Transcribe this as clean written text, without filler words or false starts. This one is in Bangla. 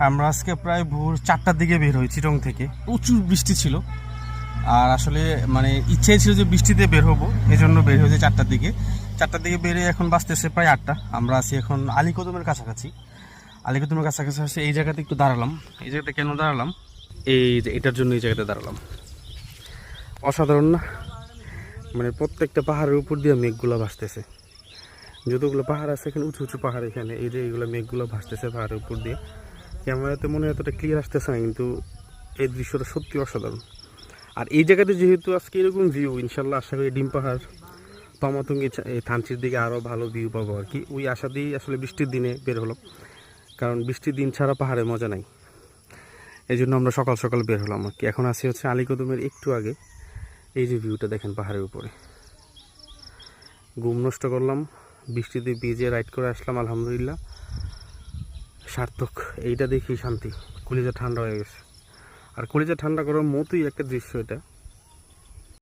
আমরা আজকে প্রায় ভোর 4টার দিকে বের হই চিটং থেকে। প্রচুর বৃষ্টি ছিল, আর আসলে মানে ইচ্ছাই ছিল যে বৃষ্টিতে বের হবো, এই জন্য বের হয়েছে 4টার দিকে। 4টার দিকে বেরে এখন বাজতেছে প্রায় 8টা। আমরা আছি এখন আলীকদমের কাছাকাছি। আলীকদমের কাছাকাছি আসে এই জায়গাতে একটু দাঁড়ালাম। এই জায়গাতে কেন দাঁড়ালাম? এই যে এটার জন্য এই জায়গাতে দাঁড়ালাম। অসাধারণ না? মানে প্রত্যেকটা পাহাড়ের উপর দিয়ে মেঘগুলো ভাসতেছে। যতগুলো পাহাড় আছে এখানে, উঁচু উঁচু পাহাড়, এখানে এই যে এইগুলো মেঘগুলো ভাসতেছে পাহাড়ের উপর দিয়ে। ক্যামেরাতে মনে হয় এতটা ক্লিয়ার আসতেছে না, কিন্তু এই দৃশ্যটা সত্যি অসাধারণ। আর এই জায়গাতে যেহেতু আজকে এরকম ভিউ, ইনশাল্লাহ আশা করি ডিম পাহাড়, পামাতুঙ্গি, থানচির দিকে আরও ভালো ভিউ পাবো আর কি। ওই আশা দিয়েই আসলে বৃষ্টির দিনে বের হলাম, কারণ বৃষ্টির দিন ছাড়া পাহাড়ে মজা নাই। এই জন্য আমরা সকাল সকাল বের হলাম আর কি। এখন আসি হচ্ছে আলীকদমের একটু আগে। এই যে ভিউটা দেখেন পাহাড়ের উপরে। ঘুম নষ্ট করলাম, বৃষ্টিতে ভিজে রাইড করে আসলাম, আলহামদুলিল্লাহ সার্থক। এইটা দেখি শান্তি, কলিজা ঠান্ডা হয়ে গেছে। আর কলিজা ঠান্ডা করার মতোই একটা দৃশ্য এটা।